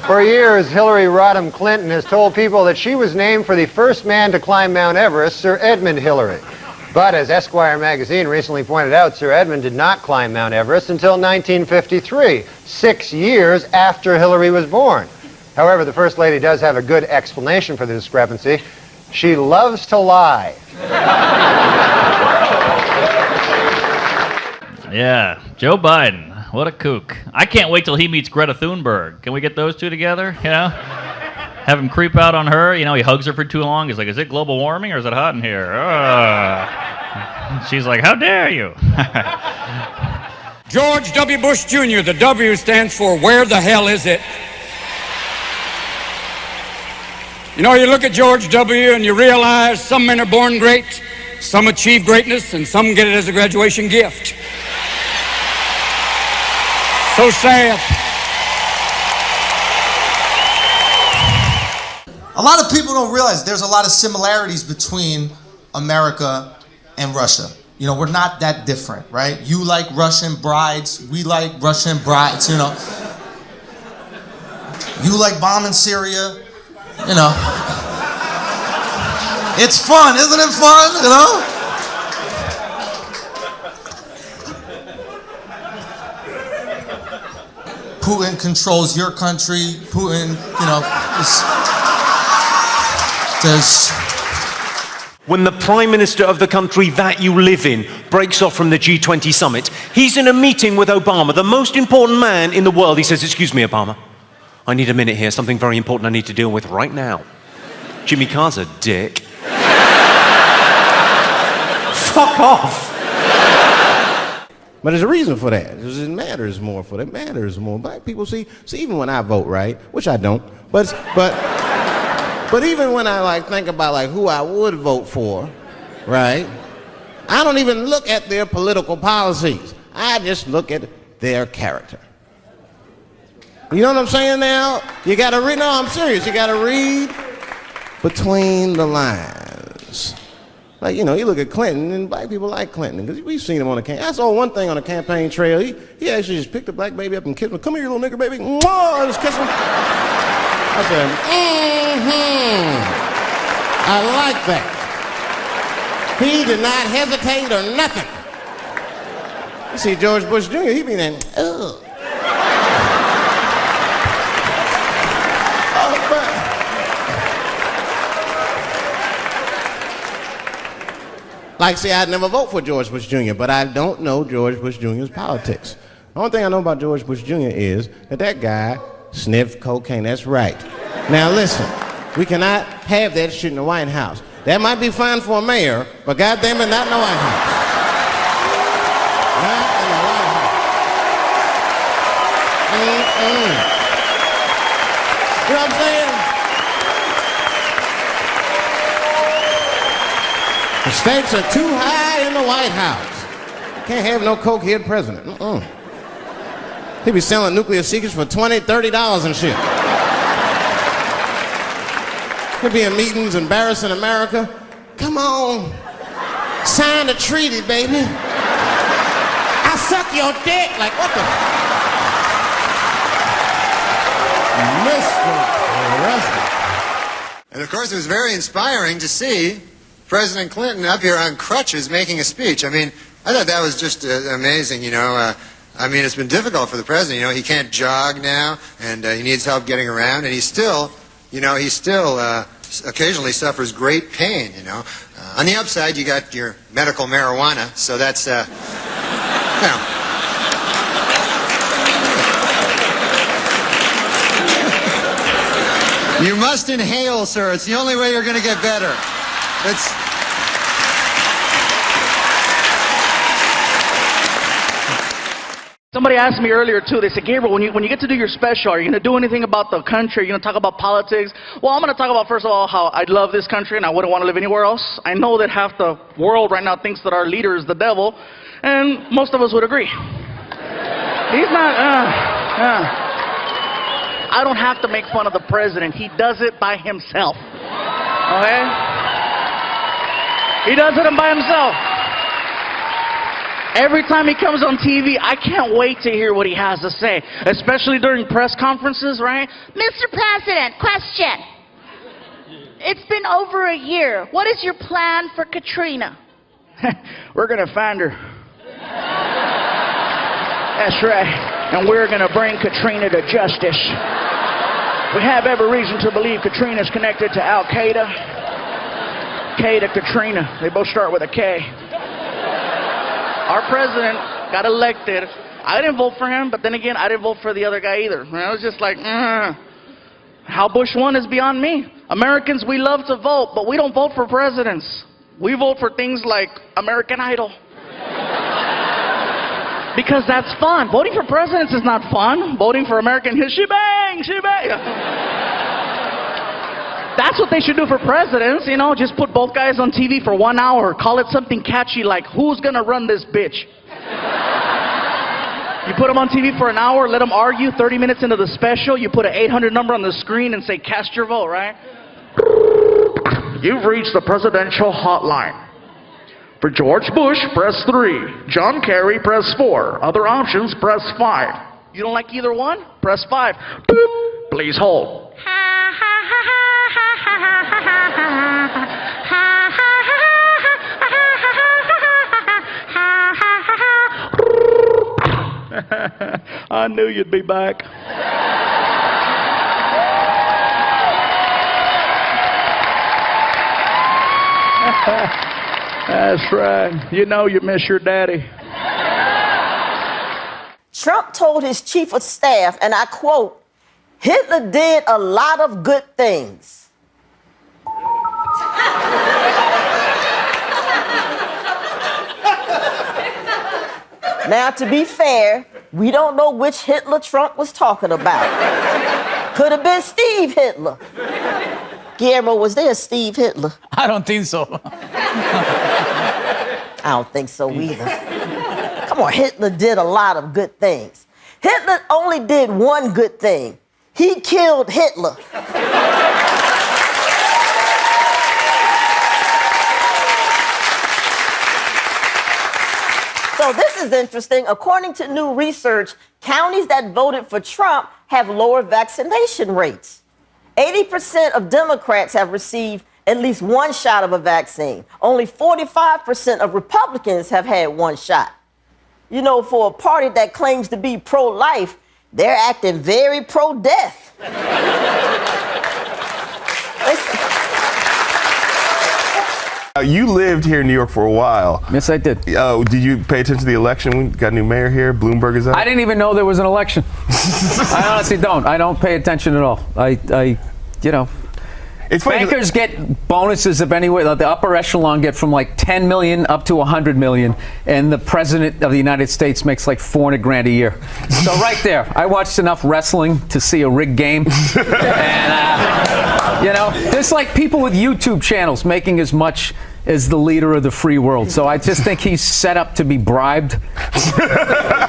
For years, Hillary Rodham Clinton has told people that she was named for the first man to climb Mount Everest, Sir Edmund Hillary. But as Esquire magazine recently pointed out, Sir Edmund did not climb Mount Everest until 1953, 6 years after Hillary was born. However, the First Lady does have a good explanation for the discrepancy. She loves to lie. Yeah, Joe Biden. What a kook. I can't wait till he meets Greta Thunberg. Can we get those two together, you know? Have him creep out on her. You know, he hugs her for too long. He's like, is it global warming or is it hot in here? She's like, how dare you? George W. Bush Jr., the W stands for where the hell is it? You know, you look at George W. and you realize some men are born great, some achieve greatness, and some get it as a graduation gift. So sad. A lot of people don't realize there's a lot of similarities between America and Russia. You know, we're not that different, right? You like Russian brides, we like Russian brides, you know. You like bombing Syria, you know. It's fun, isn't it fun, you know? Putin controls your country. Putin, you know, there's... When the Prime Minister of the country that you live in breaks off from the G20 summit, he's in a meeting with Obama, the most important man in the world. He says, excuse me, Obama, I need a minute here, something very important I need to deal with right now. Jimmy Carr's a dick. Fuck off. But there's a reason for that. It matters more for that. It matters more. Black people see even when I vote, right? Which I don't. But even when I like think about like who I would vote for, right? I don't even look at their political policies. I just look at their character. You know what I'm saying now? You gotta read, no, I'm serious. You gotta read between the lines. Like, you know, you look at Clinton, and black people like Clinton, because we've seen him on the campaign. I saw one thing on the campaign trail. He actually just picked a black baby up and kissed him. Come here, you little nigger baby. Mwah! Just kiss him. I said, I like that. He did not hesitate or nothing. You see George Bush Jr., he be there, ugh. Like, see, I'd never vote for George Bush Jr., but I don't know George Bush Jr.'s politics. The only thing I know about George Bush Jr. is that guy sniffed cocaine. That's right. Now, listen, we cannot have that shit in the White House. That might be fine for a mayor, but goddamn it, not in the White House. Not in the White House. You know what I'm saying? The stakes are too high in the White House. Can't have no cokehead president. He be selling nuclear secrets for $20, $30 and shit. He'll be in meetings embarrassing America. Come on, sign the treaty, baby. I suck your dick. Like, what the? Mr. President. And of course, it was very inspiring to see President Clinton up here on crutches making a speech. I mean, I thought that was just amazing, you know. I mean, it's been difficult for the president. You know, he can't jog now, and he needs help getting around, and he's still, you know, occasionally suffers great pain, you know. On the upside, you got your medical marijuana, so that's, you know. You must inhale, sir. It's the only way you're going to get better. Somebody asked me earlier too, they said, Gabriel, when you get to do your special, are you going to do anything about the country? Are you going to talk about politics? Well, I'm going to talk about, first of all, how I love this country and I wouldn't want to live anywhere else. I know that half the world right now thinks that our leader is the devil, and most of us would agree. He's not, I don't have to make fun of the president. He does it by himself. Okay? He does it by himself. Every time he comes on TV, I can't wait to hear what he has to say, especially during press conferences, right? Mr. President, question. It's been over a year. What is your plan for Katrina? We're going to find her. That's right. And we're going to bring Katrina to justice. We have every reason to believe Katrina's connected to Al-Qaeda. K to Katrina. They both start with a K. Our president got elected. I didn't vote for him, but then again, I didn't vote for the other guy either. I was just like, how Bush won is beyond me. Americans, we love to vote, but we don't vote for presidents. We vote for things like American Idol. Because that's fun. Voting for presidents is not fun. Voting for American History, she bang. That's what they should do for presidents, you know, just put both guys on TV for 1 hour. Call it something catchy like, who's gonna run this bitch? You put them on TV for an hour, let them argue. 30 minutes into the special, you put an 800 number on the screen and say, cast your vote, right? You've reached the presidential hotline. For George Bush, press 3. John Kerry, press 4. Other options, press 5. You don't like either one? Press 5. Boop. Please hold. I knew you'd be back. That's right. You know you miss your daddy. Trump told his chief of staff, and I quote, Hitler did a lot of good things. Now, to be fair, we don't know which Hitler Trump was talking about. Could have been Steve Hitler. Guillermo, was there a Steve Hitler? I don't think so. I don't think so either. Come on, Hitler did a lot of good things. Hitler only did one good thing. He killed Hitler. So this is interesting. According to new research, counties that voted for Trump have lower vaccination rates. 80% of Democrats have received at least one shot of a vaccine. Only 45% of Republicans have had one shot. You know, for a party that claims to be pro-life, they're acting very pro-death. You lived here in New York for a while. Yes, I did. Did you pay attention to the election? We got a new mayor here. Bloomberg is up. I didn't even know there was an election. I honestly don't. I don't pay attention at all. You know. It's funny bankers get bonuses of anyway. The upper echelon get from like 10 million up to 100 million, and the president of the United States makes like $400,000 a year. So right there, I watched enough wrestling to see a rigged game, and you know, there's like people with YouTube channels making as much as the leader of the free world. So I just think he's set up to be bribed,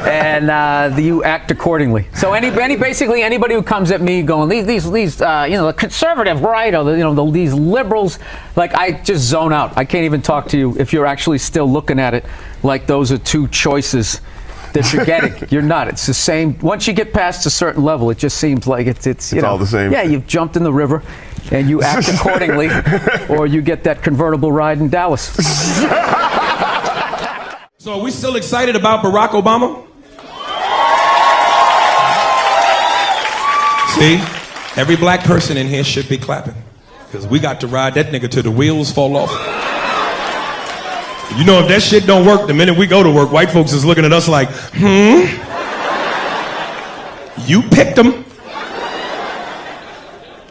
and you act accordingly. So basically anybody who comes at me going these you know, the conservative right or these liberals, like I just zone out. I can't even talk to you if you're actually still looking at it like those are two choices that you're getting. You're not. It's the same. Once you get past a certain level, it just seems like it's you know, all the same. Yeah, you've jumped in the river and you act accordingly, or you get that convertible ride in Dallas. So are we still excited about Barack Obama? See, every black person in here should be clapping, because we got to ride that nigga till the wheels fall off. You know, if that shit don't work, the minute we go to work, white folks is looking at us like, you picked him.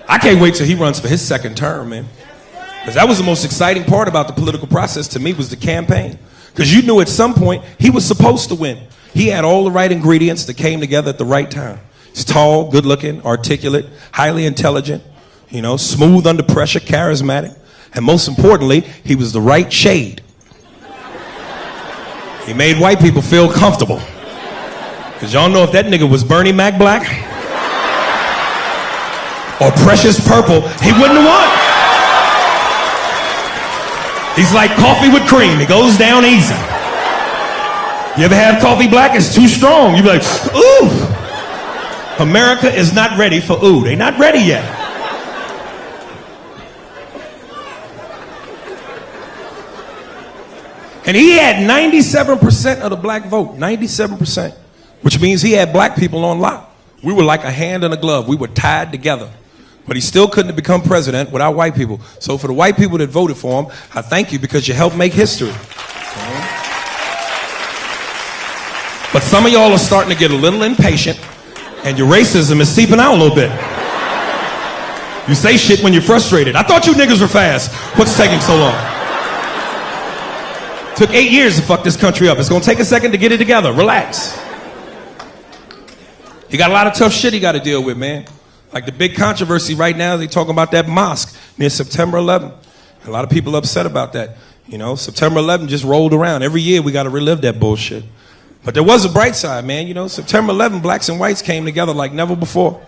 I can't wait till he runs for his second term, man. Because that was the most exciting part about the political process to me, was the campaign. Because you knew at some point he was supposed to win. He had all the right ingredients that came together at the right time. He's tall, good looking, articulate, highly intelligent, you know, smooth under pressure, charismatic. And most importantly, he was the right shade. He made white people feel comfortable. Because y'all know if that nigga was Bernie Mac Black or Precious Purple, he wouldn't have won. He's like coffee with cream. It goes down easy. You ever have coffee black? It's too strong. You be like, ooh. America is not ready for ooh. They not ready yet. And he had 97% of the black vote, 97%, which means he had black people on lock. We were like a hand and a glove. We were tied together. But he still couldn't have become president without white people. So for the white people that voted for him, I thank you because you helped make history. But some of y'all are starting to get a little impatient and your racism is seeping out a little bit. You say shit when you're frustrated. I thought you niggas were fast. What's taking so long? Took 8 years to fuck this country up. It's gonna take a second to get it together. Relax. He got a lot of tough shit he got to deal with, man. Like the big controversy right now, they talking about that mosque near September 11th. A lot of people upset about that. You know, September 11th just rolled around. Every year we got to relive that bullshit. But there was a bright side, man. You know, September 11th, blacks and whites came together like never before.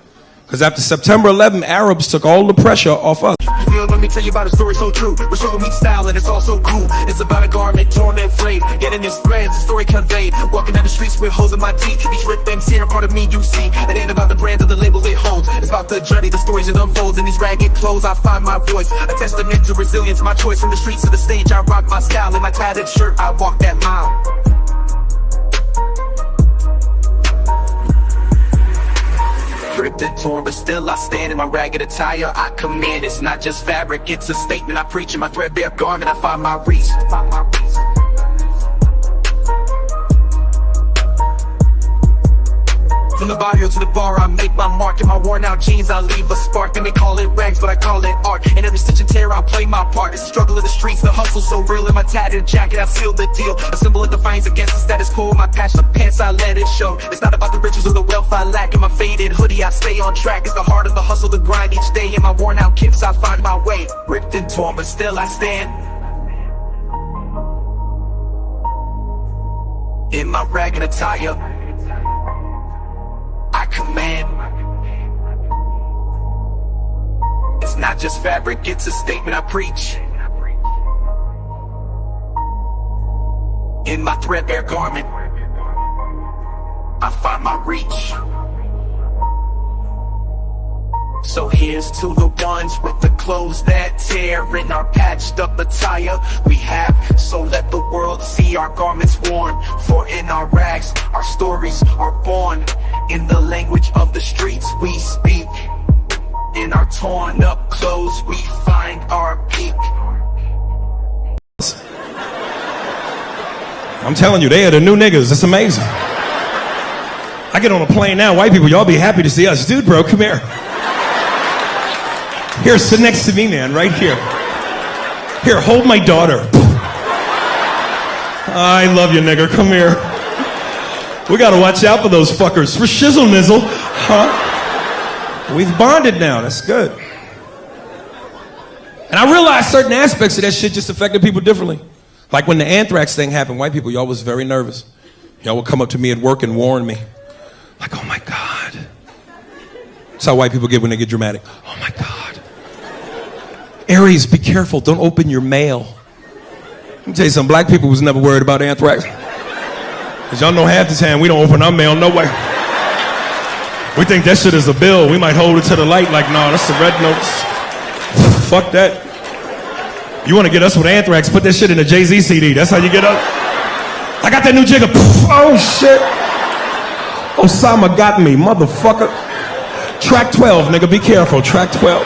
Because after September 11th, Arabs took all the pressure off us. Let me tell you about a story so true. We're showing me style and it's all so cool. It's about a garment torn and frayed, getting its threads, the story conveyed. Walking down the streets with holes in my teeth. These red things here are part of me, you see. It ain't about the brand or the label it holds. It's about the journey, the stories it unfolds. In these ragged clothes, I find my voice. A testament to resilience, my choice. From the streets to the stage, I rock my style. In my tattered shirt, I walk that mile. Ripped and torn, but still I stand in my ragged attire. I command, it's not just fabric, it's a statement I preach. In my threadbare garment, I find my reach. From the barrio to the bar, I make my mark. In my worn out jeans, I leave a spark. They may call it rags, but I call it art. In every stitch and tear, I play my part. It's the struggle of the streets, the hustle so real. In my tattered jacket, I seal the deal. A symbol of defiance against the status quo. My passion, the pants, I let it show. It's not about the riches or the wealth I lack. In my faded hoodie, I stay on track. It's the heart of the hustle, the grind each day. In my worn out kicks, I find my way. Ripped and torn, but still I stand. In my ragged attire, I command. It's not just fabric, it's a statement I preach. In my threadbare garment, I find my reach. So here's to the ones with the clothes that tear. In our patched up attire we have, so let the world see our garments worn. For in our rags, our stories are born. In the language of the streets we speak. In our torn up clothes we find our peak. I'm telling you, they are the new niggas. It's amazing. I get on a plane now, white people, y'all be happy to see us. Dude, bro, come here. Here, sit next to me, man, right here. Here, hold my daughter. I love you, nigga, come here. We gotta watch out for those fuckers. For shizzle nizzle, huh? We've bonded now, that's good. And I realized certain aspects of that shit just affected people differently. Like when the anthrax thing happened, white people, y'all was very nervous. Y'all would come up to me at work and warn me. Like, oh my God. That's how white people get when they get dramatic. Oh my God. Aries, be careful, don't open your mail. Let me tell you something, black people was never worried about anthrax. Cause y'all know half the time we don't open our mail, no way. We think that shit is a bill, we might hold it to the light like, nah, that's the red notes. Fuck that. You wanna get us with anthrax, put that shit in a Jay-Z CD, that's how you get up. I got that new jigger, oh shit. Osama got me, motherfucker. Track 12, nigga, be careful, track 12.